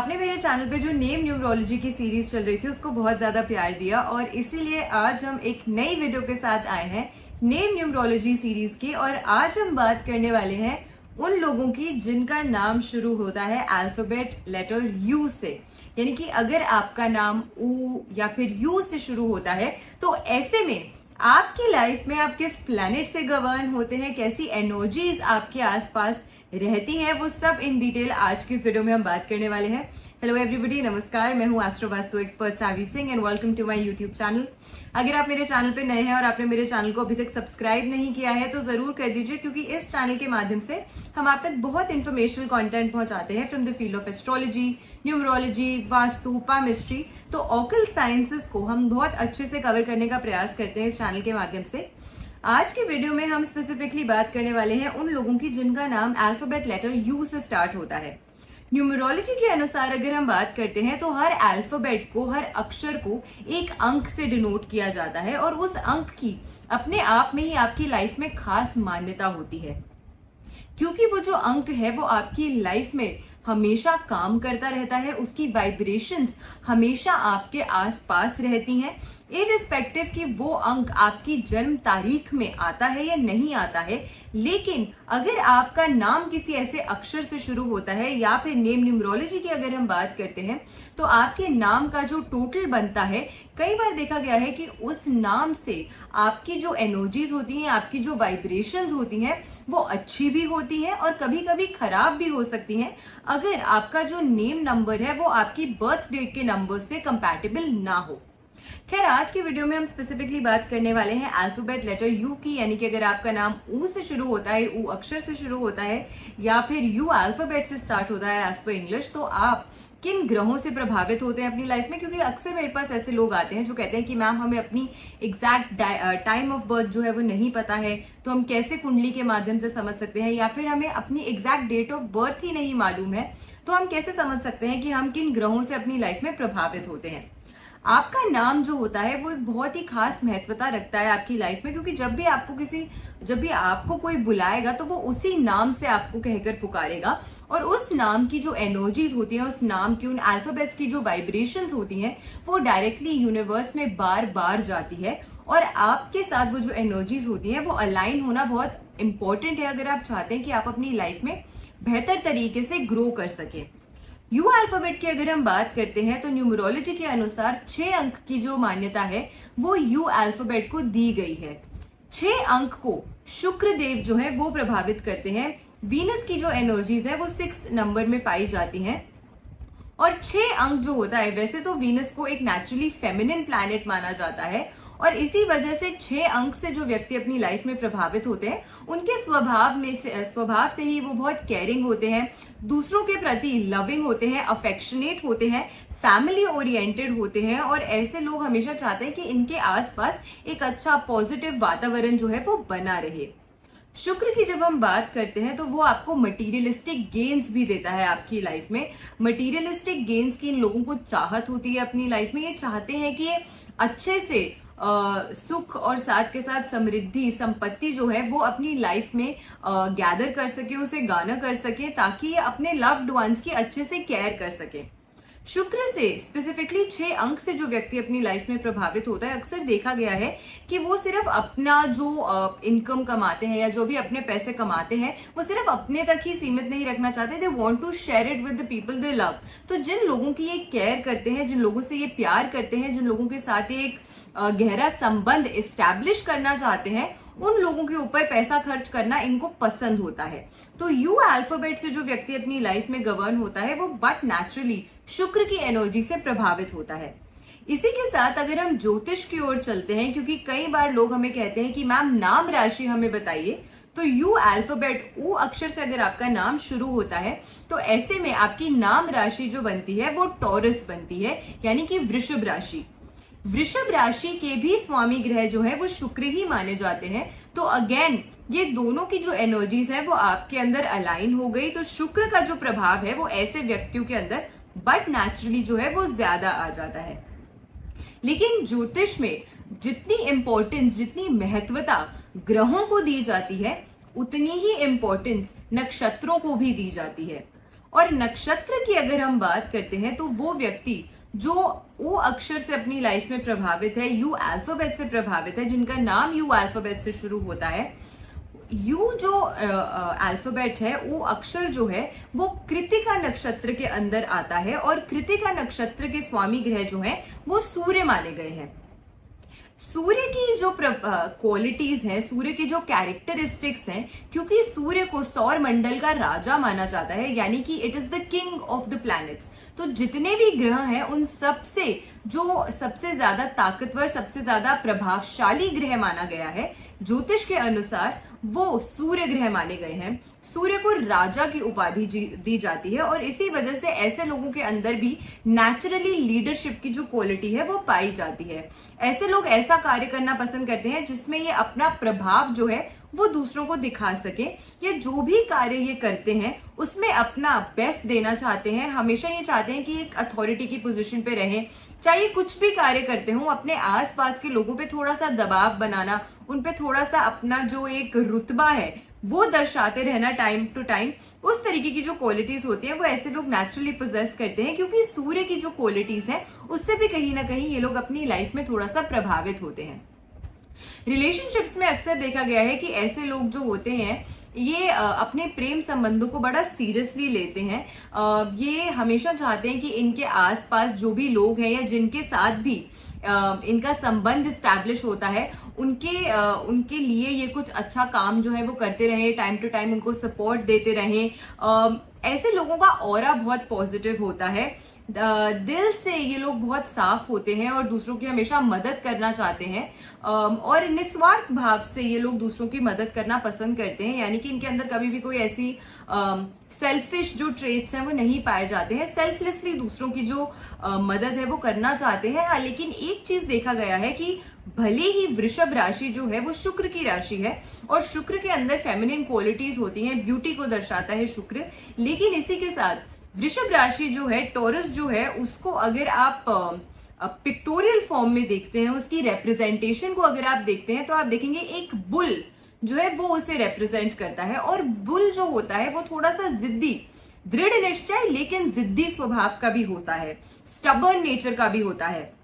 आपने मेरे चैनल पे जो नेम न्यूमरोलॉजी की सीरीज चल रही थी उसको बहुत ज्यादा प्यार दिया और इसीलिए आज हम एक नई वीडियो के साथ आए हैं नेम न्यूमरोलॉजी सीरीज की। और आज हम बात करने वाले हैं उन लोगों की जिनका नाम शुरू होता है अल्फाबेट लेटर यू से। यानी कि अगर आपका नाम ऊ या फिर यू से शुरू होता है तो ऐसे में आपकी लाइफ में आप किस प्लैनेट से गवर्न होते हैं, कैसी एनर्जीज आपके आसपास रहती हैं, वो सब इन डिटेल आज की इस वीडियो में हम बात करने वाले हैं। हेलो एवरीबॉडी, नमस्कार। मैं हूं astro vastu expert Saavi Singh and welcome to my YouTube channel. अगर आप मेरे चैनल पे नए हैं और आपने मेरे चैनल को अभी तक सब्सक्राइब नहीं किया है तो जरूर कर दीजिए, क्योंकि इस चैनल के माध्यम से हम आप तक बहुत इंफॉर्मेशनल कंटेंट पहुंचाते हैं from the field of astrology, numerology, vastu, palmistry. तो ऑकल साइंसेस को हम बहुत अच्छे से कवर करने का प्रयास करते हैं इस चैनल के माध्यम से। आज के वीडियो में हम स्पेसिफिकली बात करने वाले हैं उन लोगों की जिनका नाम अल्फाबेट लेटर यू से स्टार्ट होता है। न्यूमरोलॉजी के अनुसार अगर हम बात करते हैं तो हर अल्फाबेट को, हर अक्षर को एक अंक से डिनोट किया जाता है और उस अंक की अपने आप में ही आपकी लाइफ में खास मान्यता होती है, क्योंकि वो जो अंक है वो आपकी लाइफ में हमेशा काम करता रहता है। उसकी वाइब्रेशंस हमेशा आपके आसपास रहती हैं, इररिस्पेक्टिव कि वो अंक आपकी जन्म तारीख में आता है या नहीं आता है। लेकिन अगर आपका नाम किसी ऐसे अक्षर से शुरू होता है या फिर नेम न्यूमरोलॉजी की अगर हम बात करते हैं तो आपके नाम का जो टोटल बनता है, कई बार देखा गया है कि उस नाम से आपकी जो एनर्जीज होती हैं, आपकी जो वाइब्रेशंस होती हैं, वो अच्छी भी होती हैं और कभी कभी खराब भी हो सकती हैं अगर आपका जो नेम नंबर है वो आपकी बर्थ डेट के नंबर से कंपैटिबल ना हो। खैर, आज की वीडियो में हम स्पेसिफिकली बात करने वाले हैं अल्फाबेट लेटर यू की, यानी कि अगर आपका नाम ऊ से शुरू होता है, ऊ अक्षर से शुरू होता है या फिर यू अल्फाबेट से स्टार्ट होता है एज पर इंग्लिश, तो आप किन ग्रहों से प्रभावित होते हैं अपनी लाइफ में। क्योंकि अक्सर मेरे पास ऐसे लोग आते हैं जो कहते हैं कि मैम हमें अपनी एग्जैक्ट टाइम ऑफ बर्थ जो है वो नहीं पता है, तो हम कैसे कुंडली के माध्यम से समझ सकते हैं, या फिर हमें अपनी एग्जैक्ट डेट ऑफ बर्थ ही नहीं मालूम है तो हम कैसे समझ सकते हैं कि हम किन ग्रहों से अपनी लाइफ में प्रभावित होते हैं। आपका नाम जो होता है वो एक बहुत ही खास महत्वता रखता है आपकी लाइफ में, क्योंकि जब भी आपको कोई बुलाएगा तो वो उसी नाम से आपको कहकर पुकारेगा और उस नाम की जो एनर्जीज होती हैं, उस नाम की, उन अल्फाबेट्स की जो वाइब्रेशंस होती हैं, वो डायरेक्टली यूनिवर्स में बार बार जाती है और आपके साथ वो जो एनर्जीज होती हैं वो अलाइन होना बहुत इंपॉर्टेंट है अगर आप चाहते हैं कि आप अपनी लाइफ में बेहतर तरीके से ग्रो कर सकें। यू अल्फाबेट की अगर हम बात करते हैं तो न्यूमरोलॉजी के अनुसार 6 अंक की जो मान्यता है वो यू अल्फाबेट को दी गई है। 6 अंक को शुक्र देव जो है वो प्रभावित करते हैं। वीनस की जो एनर्जीज है वो 6 नंबर में पाई जाती हैं और 6 अंक जो होता है, वैसे तो वीनस को एक नेचुरली फेमिनिन प्लैनेट माना जाता है और इसी वजह से 6 अंक से जो व्यक्ति अपनी लाइफ में प्रभावित होते हैं उनके स्वभाव से ही वो बहुत केयरिंग होते हैं, दूसरों के प्रति लविंग होते हैं, अफेक्शनेट होते हैं, फैमिली ओरिएंटेड होते हैं और ऐसे लोग हमेशा चाहते हैं कि इनके आसपास एक अच्छा पॉजिटिव वातावरण जो है वो बना रहे। शुक्र की जब हम बात करते हैं तो वो आपको मटीरियलिस्टिक गेन्स भी देता है आपकी लाइफ में। मटीरियलिस्टिक गेन्स की इन लोगों को चाहत होती है अपनी लाइफ में, ये चाहते हैं कि अच्छे से सुख और साथ के साथ समृद्धि, संपत्ति जो है वो अपनी लाइफ में गैदर कर सके, उसे गाना कर सके, ताकि ये अपने लव्ड वंस की अच्छे से केयर कर सके। शुक्र से स्पेसिफिकली 6 अंक से जो व्यक्ति अपनी लाइफ में प्रभावित होता है, अक्सर देखा गया है कि वो सिर्फ अपना जो इनकम कमाते हैं या जो भी अपने पैसे कमाते हैं वो सिर्फ अपने तक ही सीमित नहीं रखना चाहते, they want to share it with the people they love. तो जिन लोगों की ये केयर करते हैं, जिन लोगों से ये प्यार करते हैं, जिन लोगों के साथ एक गहरा संबंध इस्टेब्लिश करना चाहते हैं, उन लोगों के ऊपर पैसा खर्च करना इनको पसंद होता है। तो यू अल्फाबेट से जो व्यक्ति अपनी लाइफ में गवर्न होता है वो बट नेचुरली शुक्र की एनर्जी से प्रभावित होता है। इसी के साथ अगर हम ज्योतिष की ओर चलते हैं, क्योंकि कई बार लोग हमें कहते हैं कि मैम नाम राशि हमें बताइए, तो यू अल्फाबेट ऊ अक्षर से अगर आपका नाम शुरू होता है तो ऐसे में आपकी नाम राशि जो बनती है वो टॉरस बनती है, यानी कि वृषभ राशि। वृषभ राशि के भी स्वामी ग्रह जो है वो शुक्र ही माने जाते हैं। तो अगेन ये दोनों की जो एनर्जीज है वो आपके अंदर अलाइन हो गई, तो शुक्र का जो प्रभाव है वो ऐसे व्यक्तियों के अंदर बट नेचुरली जो है वो ज्यादा आ जाता है। लेकिन ज्योतिष में जितनी इंपॉर्टेंस, जितनी महत्वता ग्रहों को दी जाती है, उतनी ही इंपॉर्टेंस नक्षत्रों को भी दी जाती है। और नक्षत्र की अगर हम बात करते हैं तो वो व्यक्ति जो ओ अक्षर से अपनी लाइफ में प्रभावित है, यू अल्फाबेट से प्रभावित है, जिनका नाम यू अल्फाबेट से शुरू होता है। यू जो अल्फाबेट है, वो अक्षर जो है वो कृतिका नक्षत्र के अंदर आता है और कृतिका नक्षत्र के स्वामी ग्रह जो है वो सूर्य माने गए हैं। सूर्य की जो क्वालिटीज हैं, सूर्य की जो कैरेक्टरिस्टिक्स हैं, क्योंकि सूर्य को सौर मंडल का राजा माना जाता है, यानी कि it is the king of the planets. तो जितने भी ग्रह हैं उन सबसे जो सबसे ज्यादा ताकतवर, सबसे ज्यादा प्रभावशाली ग्रह माना गया है ज्योतिष के अनुसार, वो सूर्य ग्रह माने गए हैं। सूर्य को राजा की उपाधि दी जाती है और इसी वजह से ऐसे लोगों के अंदर भी नेचुरली लीडरशिप की जो क्वालिटी है वो पाई जाती है। ऐसे लोग ऐसा कार्य करना पसंद करते हैं जिसमें ये अपना प्रभाव जो है वो दूसरों को दिखा सके, या जो भी कार्य ये करते हैं उसमें अपना बेस्ट देना चाहते हैं। हमेशा ये चाहते हैं कि एक अथॉरिटी की पोजीशन पे रहें, चाहे कुछ भी कार्य करते हो, अपने आसपास के लोगों पे थोड़ा सा दबाव बनाना, उन पे थोड़ा सा अपना जो एक रुतबा है वो दर्शाते रहना टाइम टू टाइम। उस तरीके की जो क्वालिटीज होती है वो ऐसे लोग नेचुरली पोजेस करते हैं, क्योंकि सूर्य की जो क्वालिटीज है उससे भी कहीं ना कहीं ये लोग अपनी लाइफ में थोड़ा सा प्रभावित होते हैं। रिलेशनशिप्स में अक्सर देखा गया है कि ऐसे लोग जो होते हैं ये अपने प्रेम संबंधों को बड़ा सीरियसली लेते हैं। ये हमेशा चाहते हैं कि इनके आसपास जो भी लोग हैं या जिनके साथ भी इनका संबंध स्टैब्लिश होता है, उनके लिए ये कुछ अच्छा काम जो है वो करते रहे, टाइम टू टाइम उनको सपोर्ट देते रहें। ऐसे लोगों का ऑरा बहुत पॉजिटिव होता है। दिल से ये लोग बहुत साफ होते हैं और दूसरों की हमेशा मदद करना चाहते हैं, और निस्वार्थ भाव से ये लोग दूसरों की मदद करना पसंद करते हैं, यानी कि इनके अंदर कभी भी कोई ऐसी सेल्फिश जो ट्रेट्स हैं वो नहीं पाए जाते हैं। सेल्फलेसली दूसरों की जो मदद है वो करना चाहते हैं। हाँ, लेकिन एक चीज देखा गया है कि भले ही वृषभ राशि जो है वो शुक्र की राशि है और शुक्र के अंदर फेमिनिन क्वालिटीज होती हैं, ब्यूटी को दर्शाता है शुक्र, लेकिन इसी के साथ वृषभ राशि जो है, टॉरस जो है, उसको अगर आप पिक्टोरियल फॉर्म में देखते हैं, उसकी रिप्रेजेंटेशन को अगर आप देखते हैं तो आप देखेंगे एक बुल जो है वो उसे रिप्रेजेंट करता है। और बुल जो होता है वो थोड़ा सा जिद्दी, दृढ़ निश्चय लेकिन जिद्दी स्वभाव का भी होता है, स्टबर्न नेचर का भी होता है।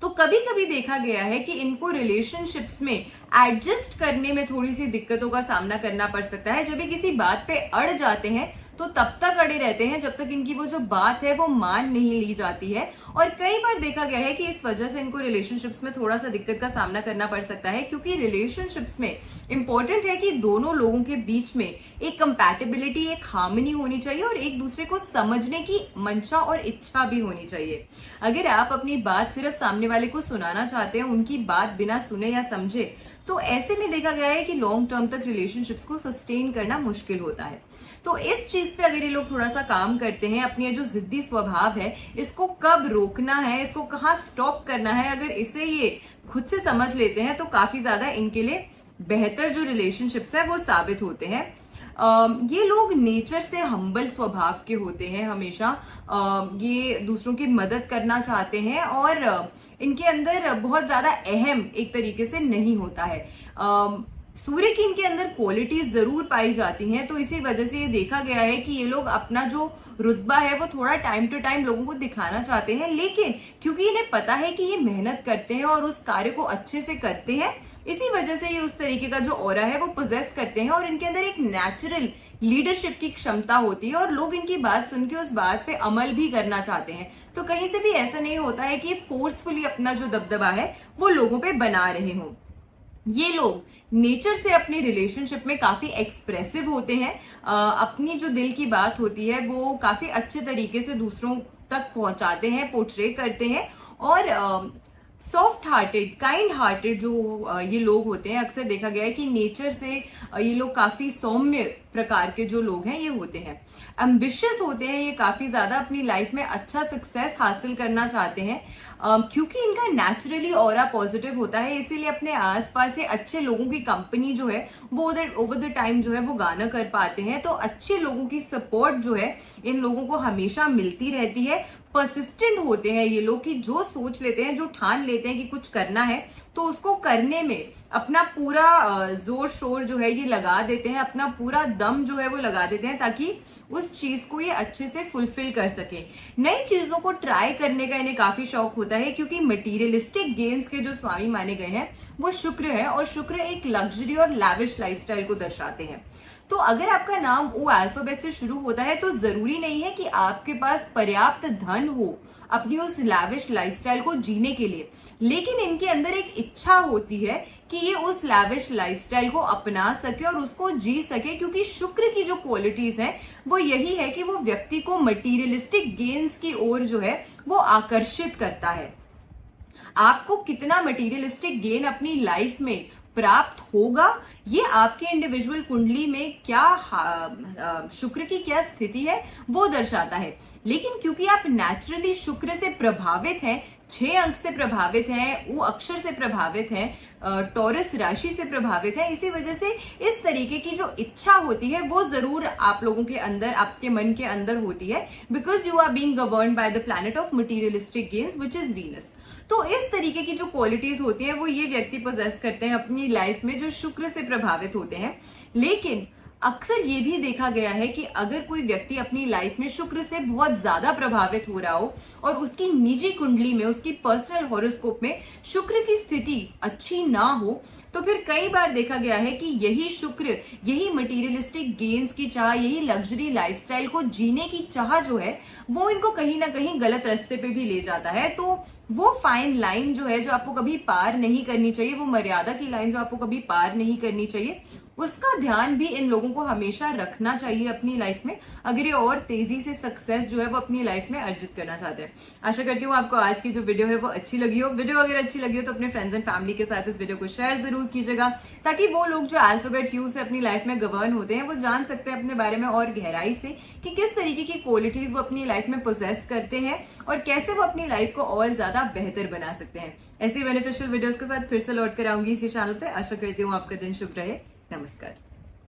तो कभी कभी देखा गया है कि इनको रिलेशनशिप्स में एडजस्ट करने में थोड़ी सी दिक्कतों का सामना करना पड़ सकता है। जब ये किसी बात पे अड़ जाते हैं तो तब तक अड़े रहते हैं जब तक इनकी वो जो बात है वो मान नहीं ली जाती है। और कई बार देखा गया है कि इस वजह से इनको रिलेशनशिप्स में थोड़ा सा दिक्कत का सामना करना पड़ सकता है, क्योंकि रिलेशनशिप्स में इंपॉर्टेंट है कि दोनों लोगों के बीच में एक कंपैटिबिलिटी, एक हार्मनी होनी चाहिए और एक दूसरे को समझने की मंशा और इच्छा भी होनी चाहिए। अगर आप अपनी बात सिर्फ सामने वाले को सुनाना चाहते हैं, उनकी बात बिना सुने या समझे, तो ऐसे में देखा गया है कि लॉन्ग टर्म तक रिलेशनशिप्स को सस्टेन करना मुश्किल होता है। तो इस चीज पे अगर ये लोग थोड़ा सा काम करते हैं, अपनी जो जिद्दी स्वभाव है इसको कब रोकना है, इसको कहाँ स्टॉप करना है, अगर इसे ये खुद से समझ लेते हैं तो काफी ज्यादा इनके लिए बेहतर जो रिलेशनशिप्स है वो साबित होते हैं। ये लोग नेचर से हम्बल स्वभाव के होते हैं हमेशा। ये दूसरों की मदद करना चाहते हैं और इनके अंदर बहुत ज्यादा अहम एक तरीके से नहीं होता है। सूर्य की इनके अंदर क्वालिटीज जरूर पाई जाती हैं, तो इसी वजह से ये देखा गया है कि ये लोग अपना जो रुतबा है वो थोड़ा टाइम टू टाइम लोगों को दिखाना चाहते हैं, लेकिन क्योंकि इन्हें पता है कि ये मेहनत करते हैं और उस कार्य को अच्छे से करते हैं, इसी वजह से ये उस तरीके का जो ऑरा है वो पोजेस करते हैं और इनके अंदर एक नेचुरल लीडरशिप की क्षमता होती है और लोग इनकी बात सुन के उस बात पे अमल भी करना चाहते हैं। तो कहीं से भी ऐसा नहीं होता है कि फोर्सफुली अपना जो दबदबा है वो लोगों पे बना रहे हों। ये लोग नेचर से अपनी रिलेशनशिप में काफी एक्सप्रेसिव होते हैं। अपनी जो दिल की बात होती है वो काफी अच्छे तरीके से दूसरों तक पहुंचाते हैं, पोर्ट्रे करते हैं और सॉफ्ट हार्टेड, काइंड हार्टेड जो ये लोग होते हैं, अक्सर देखा गया है कि नेचर से ये लोग काफी सौम्य प्रकार के जो लोग हैं ये होते हैं। एम्बिशियस होते हैं ये काफी ज्यादा, अपनी लाइफ में अच्छा सक्सेस हासिल करना चाहते हैं। क्योंकि इनका नेचुरली ऑरा पॉजिटिव होता है, इसीलिए अपने आसपास से अच्छे लोगों की कंपनी जो है वो ओवर द टाइम जो है वो गाना कर पाते हैं। तो अच्छे लोगों की सपोर्ट जो है इन लोगों को हमेशा मिलती रहती है। परसिस्टेंट होते हैं ये लोग, कि जो सोच लेते हैं, जो ठान लेते हैं कि कुछ करना है तो उसको करने में अपना पूरा जोर शोर जो है ये लगा देते हैं, अपना पूरा दम जो है वो लगा देते हैं, ताकि उस चीज को ये अच्छे से फुलफिल कर सके। नई चीजों को ट्राई करने का इन्हें काफी शौक होता है, क्योंकि मटीरियलिस्टिक गेन्स के जो स्वामी माने गए हैं वो शुक्र है, और शुक्र एक लग्जरी और लैविश लाइफस्टाइल को दर्शाते हैं। तो अगर आपका नाम ओ अल्फाबेट से शुरू होता है तो जरूरी नहीं है कि आपके पास पर्याप्त धन हो अपनी उस लैविश लाइफस्टाइल को जीने के लिए, लेकिन इनके अंदर एक इच्छा होती है कि ये उस लैविश लाइफस्टाइल को अपना सके और उसको जी सके, क्योंकि शुक्र की जो क्वालिटीज हैं वो यही है कि वो व्यक्ति को मटीरियलिस्टिक गेन्स की ओर जो है वो आकर्षित करता है। आपको कितना मटीरियलिस्टिक गेन अपनी लाइफ में प्राप्त होगा, ये आपके इंडिविजुअल कुंडली में क्या शुक्र की क्या स्थिति है वो दर्शाता है। लेकिन क्योंकि आप नेचुरली शुक्र से प्रभावित हैं, 6 अंक से प्रभावित हैं, वो अक्षर से प्रभावित हैं, टॉरस राशि से प्रभावित है, इसी वजह से इस तरीके की जो इच्छा होती है वो जरूर आप लोगों के अंदर, आपके मन के अंदर होती है, because you are being governed by the planet of materialistic gains which is Venus. तो इस तरीके की जो क्वालिटीज होती है वो ये व्यक्ति पोजेस करते हैं अपनी लाइफ में, जो शुक्र से प्रभावित होते हैं। लेकिन अक्सर ये भी देखा गया है कि अगर कोई व्यक्ति अपनी लाइफ में शुक्र से बहुत ज्यादा प्रभावित हो रहा हो और उसकी निजी कुंडली में, उसकी पर्सनल हॉरोस्कोप में शुक्र की स्थिति अच्छी ना हो, तो फिर कई बार देखा गया है कि यही शुक्र, यही मटीरियलिस्टिक गेन्स की चाह, यही लग्जरी लाइफस्टाइल को जीने की चाह जो है वो इनको कहीं ना कहीं गलत रास्ते पे भी ले जाता है। तो वो फाइन लाइन जो है, जो आपको कभी पार नहीं करनी चाहिए, वो मर्यादा की लाइन जो आपको कभी पार नहीं करनी चाहिए, उसका ध्यान भी इन लोगों को हमेशा रखना चाहिए अपनी लाइफ में, अगर ये और तेजी से सक्सेस जो है वो अपनी लाइफ में अर्जित करना चाहते हैं। आशा करती हूँ आपको आज की जो वीडियो है वो अच्छी लगी हो। वीडियो अगर अच्छी लगी हो तो अपने फ्रेंड्स एंड फैमिली के साथ इस वीडियो को शेयर जरूर कीजिएगा, ताकि वो लोग जो अल्फाबेट यू से अपनी लाइफ में गवर्न होते हैं वो जान सकते हैं अपने बारे में और गहराई से कि किस तरीके की क्वालिटीज वो अपनी लाइफ में पोजेस करते हैं और कैसे वो अपनी लाइफ को और ज्यादा बेहतर बना सकते हैं। ऐसी बेनिफिशियल वीडियोस के साथ फिर से लौट कर आऊंगी इसी चैनल पे। आशा करती हूँ आपका दिन शुभ रहे। नमस्कार।